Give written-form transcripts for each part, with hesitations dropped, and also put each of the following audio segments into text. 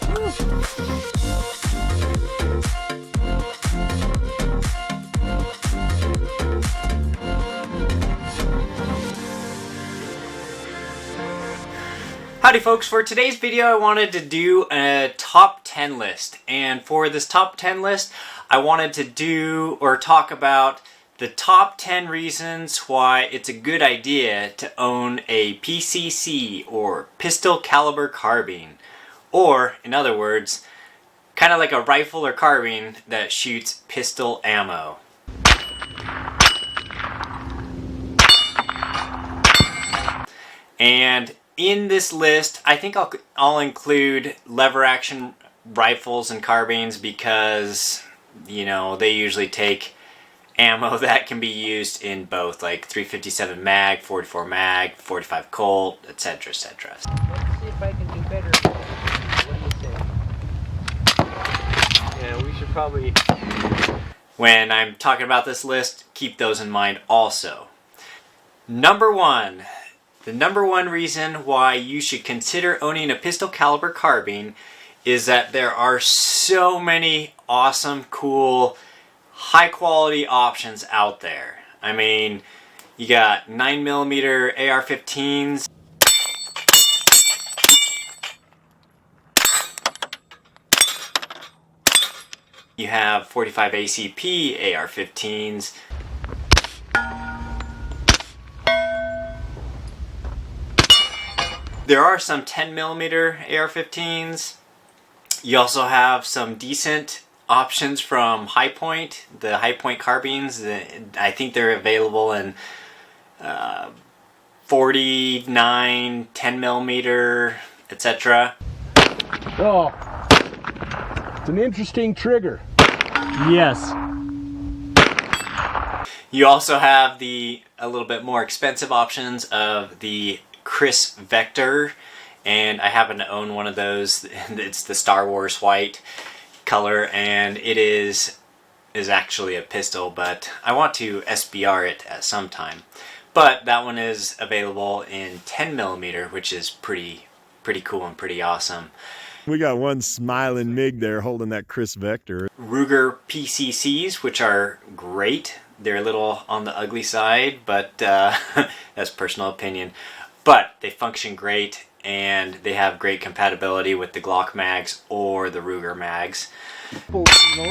Howdy folks, for today's video I wanted to do a top 10 list, and for this top 10 list I wanted to do or talk about the top 10 reasons why it's a good idea to own a PCC or pistol caliber carbine, or in other words, kind of like a rifle or carbine that shoots pistol ammo. And in this list, I think I'll include lever action rifles and carbines because, you know, they usually take ammo that can be used in both, like 357 mag, 44 mag, 45 Colt, etc., etc. Let's see if I can do better. What do you say? Yeah, we should probably... When I'm talking about this list, keep those in mind also. Number one. The number one reason why you should consider owning a pistol caliber carbine is that there are so many awesome, cool, high quality options out there. I mean, you got 9mm AR-15s, you have 45 ACP AR-15s, there are some 10mm AR-15s. You also have some decent options from High Point, the High Point carbines. I think they're available in 49, 10mm, etc. Oh, it's an interesting trigger. Yes. You also have a little bit more expensive options of the Chris Vector, and I happen to own one of those. It's the Star Wars white color, and it is actually a pistol, but I want to SBR it at some time. But that one is available in 10mm, which is pretty cool and pretty awesome. We got one smiling MiG there holding that Chris Vector. Ruger PCCs, which are great. They're a little on the ugly side, but that's personal opinion. But they function great, and they have great compatibility with the Glock mags or the Ruger mags. But it's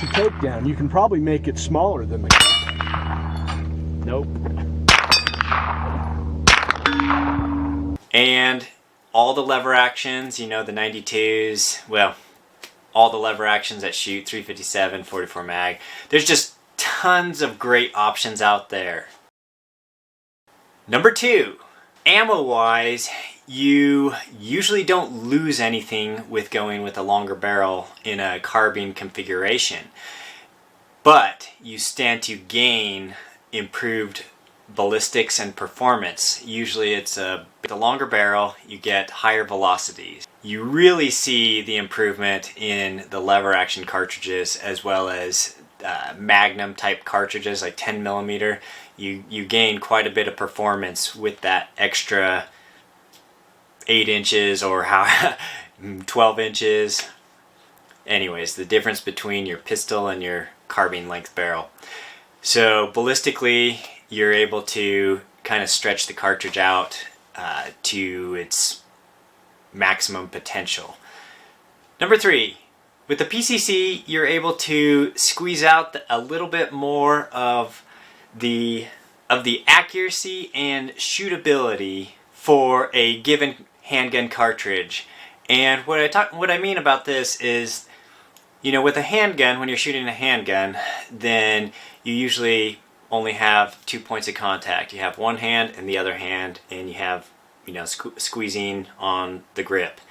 a takedown. You can probably make it smaller than the gun. Nope. And all the lever actions, you know, the 92s, well, all the lever actions that shoot 357, 44 mag. There's just tons of great options out there. Number two, ammo-wise, you usually don't lose anything with going with a longer barrel in a carbine configuration, but you stand to gain improved ballistics and performance. Usually it's with a longer barrel, you get higher velocities. You really see the improvement in the lever action cartridges as well as Magnum type cartridges, like 10mm. You gain quite a bit of performance with that extra 8 inches or 12 inches. Anyways, the difference between your pistol and your carbine length barrel. So ballistically, you're able to kind of stretch the cartridge out to its maximum potential. Number three, with the PCC, you're able to squeeze out a little bit more of the accuracy and shootability for a given handgun cartridge. And what I mean about this is, you know, with a handgun, when you're shooting a handgun, then you usually only have 2 points of contact. You have one hand and the other hand, and you have, you know, squeezing on the grip.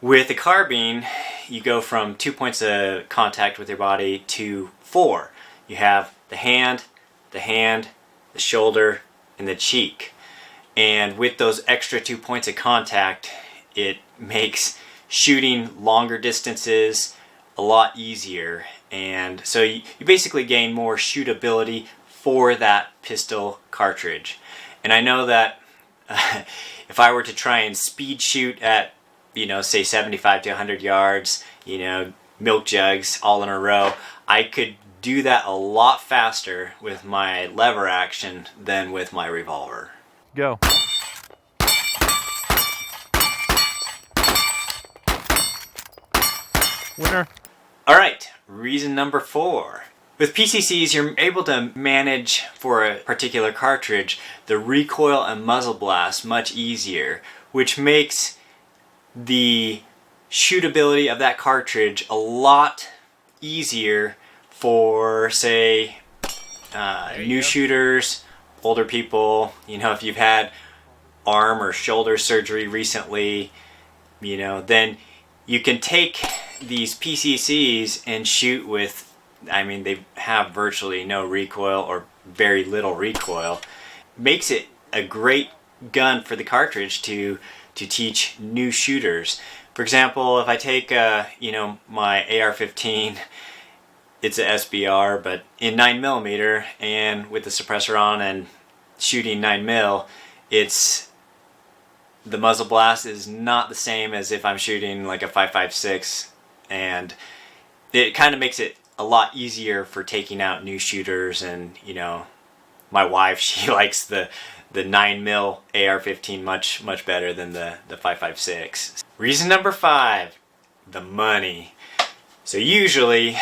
With a carbine, you go from 2 points of contact with your body to 4. You have the hand, the shoulder, and the cheek. And with those extra 2 points of contact, it makes shooting longer distances a lot easier. And so you basically gain more shootability for that pistol cartridge. And I know that if I were to try and speed shoot at say 75 to 100 yards, milk jugs all in a row, I could do that a lot faster with my lever action than with my revolver. Go. Winner. All right, reason number 4. With PCCs, you're able to manage for a particular cartridge the recoil and muzzle blast much easier, which makes the shootability of that cartridge a lot easier for, say, new shooters, older people. If you've had arm or shoulder surgery recently, then you can take these PCCs and shoot with, they have virtually no recoil or very little recoil. Makes it a great gun for the cartridge to teach new shooters. For example, if I take my AR-15, it's a SBR, but in 9mm and with the suppressor on and shooting 9mm, the muzzle blast is not the same as if I'm shooting like a 5.56, and it kind of makes it a lot easier for taking out new shooters. And my wife, she likes the 9mm AR-15 much better than the 5.56. Reason number 5, the money. So usually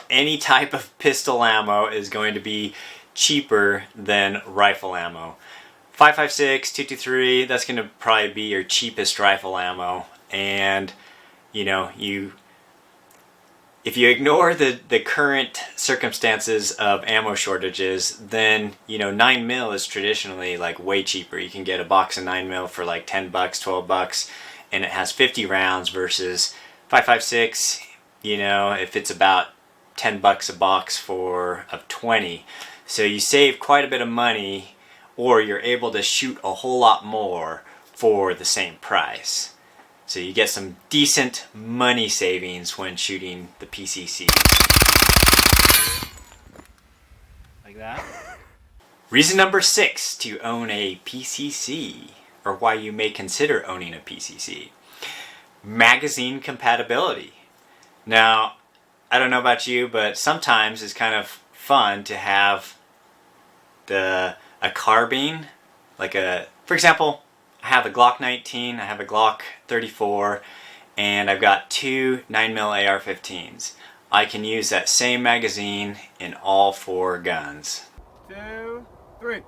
any type of pistol ammo is going to be cheaper than rifle ammo. 5.56, 223, that's going to probably be your cheapest rifle ammo. And if you ignore the current circumstances of ammo shortages, then 9mm is traditionally like way cheaper. You can get a box of 9mm for like $10, $12, and it has 50 rounds versus 5.56, if it's about $10 a box of 20. So you save quite a bit of money, or you're able to shoot a whole lot more for the same price. So you get some decent money savings when shooting the PCC. Like that. Reason number 6 to own a PCC, or why you may consider owning a PCC. Magazine compatibility. Now, I don't know about you, but sometimes it's kind of fun to have a carbine, for example, I have a Glock 19, I have a Glock 34, and I've got 2 9mm AR-15s. I can use that same magazine in all 4 guns. 2, 3.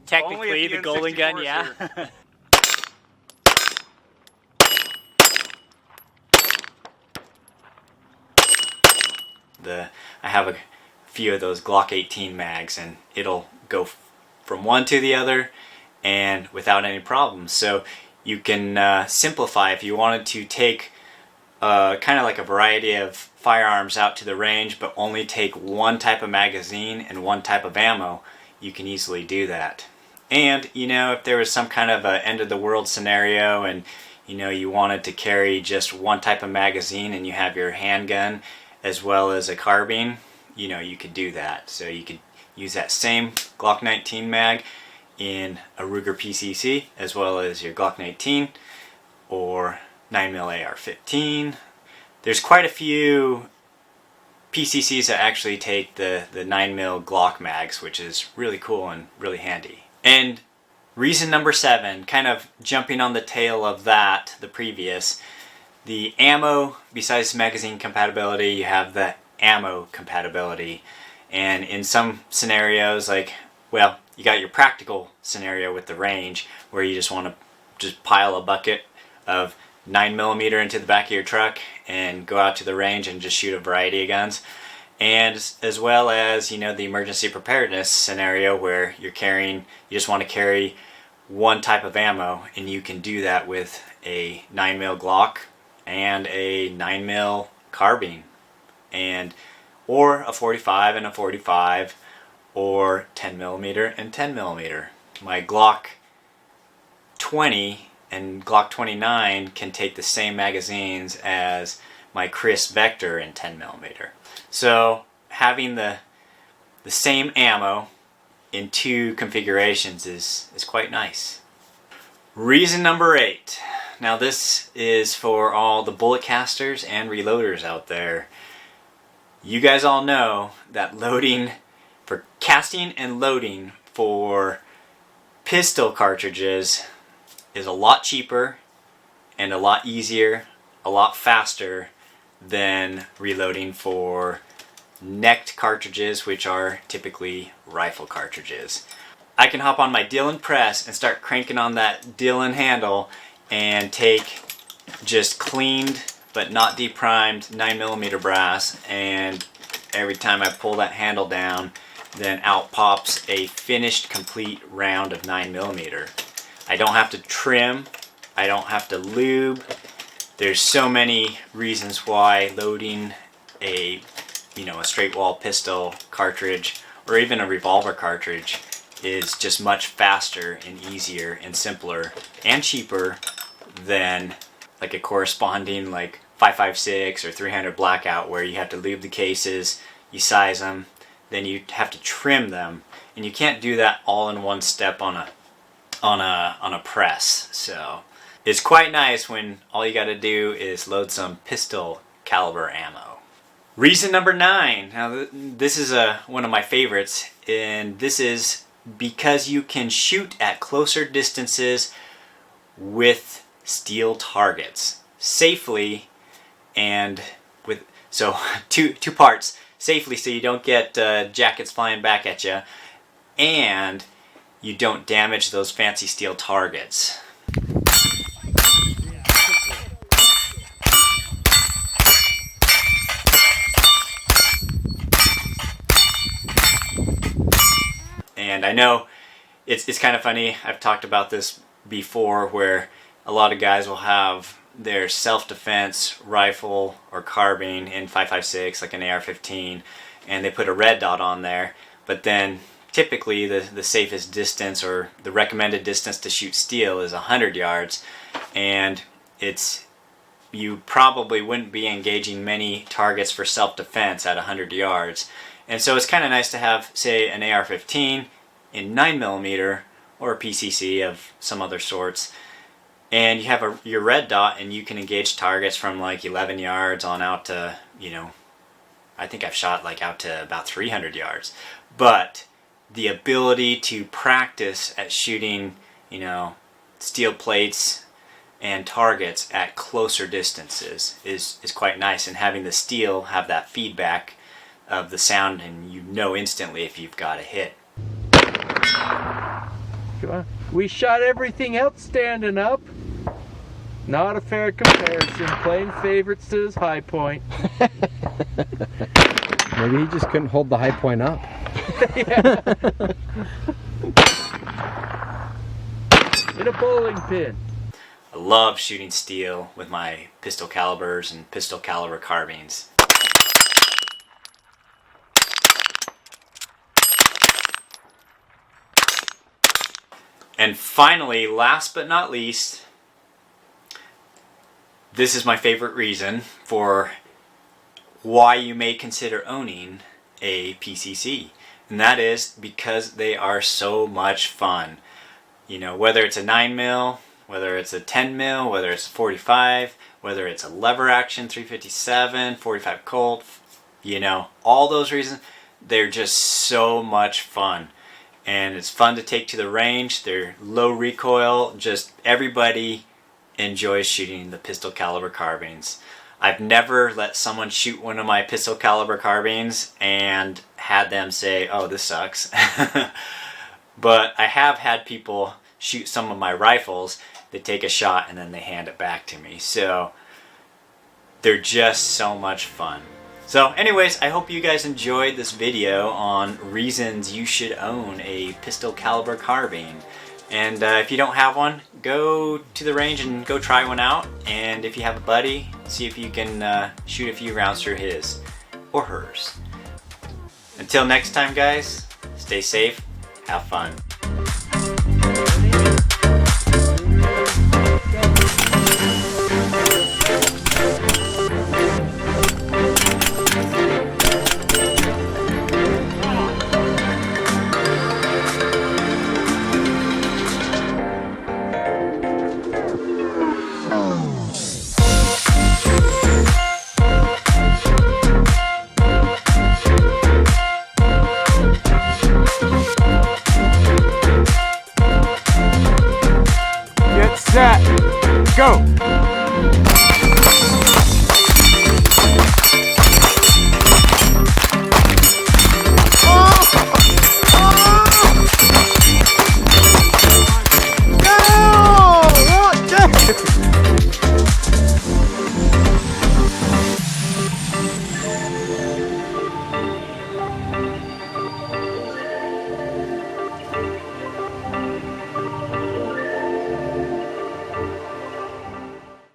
Technically, the golden gun, yeah. I have a few of those Glock 18 mags, and it'll go from one to the other and without any problems. So you can simplify if you wanted to take kind of like a variety of firearms out to the range, but only take one type of magazine and one type of ammo. You can easily do that. And if there was some kind of a end of the world scenario and you wanted to carry just one type of magazine and you have your handgun as well as a carbine, you could do that. So you could use that same Glock 19 mag in a Ruger PCC as well as your Glock 19 or 9mm AR-15. There's quite a few PCCs that actually take the 9mm Glock mags, which is really cool and really handy. And reason number 7, kind of jumping on the tail of that, the previous, the ammo, besides magazine compatibility, you have the ammo compatibility. And in some scenarios, you got your practical scenario with the range, where you just want to just pile a bucket of 9mm into the back of your truck and go out to the range and just shoot a variety of guns. And as well as, the emergency preparedness scenario where you just want to carry one type of ammo, and you can do that with a 9mm Glock and a 9mm carbine, or a 45 and a 45, or 10mm and 10mm. My Glock 20 and Glock 29 can take the same magazines as my Chris Vector in 10mm. So having the the same ammo in 2 configurations is quite nice. Reason number 8. Now this is for all the bullet casters and reloaders out there. You guys all know that loading for casting and loading for pistol cartridges is a lot cheaper and a lot easier, a lot faster than reloading for necked cartridges, which are typically rifle cartridges. I can hop on my Dillon press and start cranking on that Dillon handle and take just cleaned but not deprimed 9mm brass, and every time I pull that handle down, then out pops a finished complete round of 9mm. I don't have to trim, I don't have to lube. There's so many reasons why loading a straight wall pistol cartridge or even a revolver cartridge is just much faster and easier and simpler and cheaper than like a corresponding like 5.56 or 300 blackout, where you have to lube the cases, you size them, then you have to trim them, and you can't do that all in one step on a press. So it's quite nice when all you got to do is load some pistol caliber ammo. Reason number 9. Now this is one of my favorites, and this is because you can shoot at closer distances with steel targets safely, and with two parts: safely so you don't get jackets flying back at you, and you don't damage those fancy steel targets. And I know it's kind of funny, I've talked about this before, where a lot of guys will have their self-defense rifle or carbine in 5.56, like an AR-15, and they put a red dot on there, but then typically the safest distance or the recommended distance to shoot steel is 100 yards, and you probably wouldn't be engaging many targets for self-defense at 100 yards. And so it's kind of nice to have, say, an AR-15 in 9mm or a PCC of some other sorts, and you have your red dot, and you can engage targets from like 11 yards on out to, I think I've shot like out to about 300 yards. But the ability to practice at shooting, steel plates and targets at closer distances is quite nice, and having the steel have that feedback of the sound, and instantly if you've got a hit. We shot everything else standing up. Not a fair comparison. Playing favorites to his high point. Maybe he just couldn't hold the high point up. In a bowling pin. I love shooting steel with my pistol calibers and pistol caliber carbines. And finally, last but not least, this is my favorite reason for why you may consider owning a PCC. And that is because they are so much fun. Whether it's a 9mm, whether it's a 10mm, whether it's 45, whether it's a lever action 357, 45 Colt, all those reasons, they're just so much fun. And it's fun to take to the range. They're low recoil. Just everybody enjoys shooting the pistol caliber carbines. I've never let someone shoot one of my pistol caliber carbines and had them say, "Oh, this sucks." But I have had people shoot some of my rifles. They take a shot and then they hand it back to me. So they're just so much fun. So anyways, I hope you guys enjoyed this video on reasons you should own a pistol caliber carbine. And if you don't have one, go to the range and go try one out. And if you have a buddy, see if you can shoot a few rounds through his or hers. Until next time, guys, stay safe, have fun. go.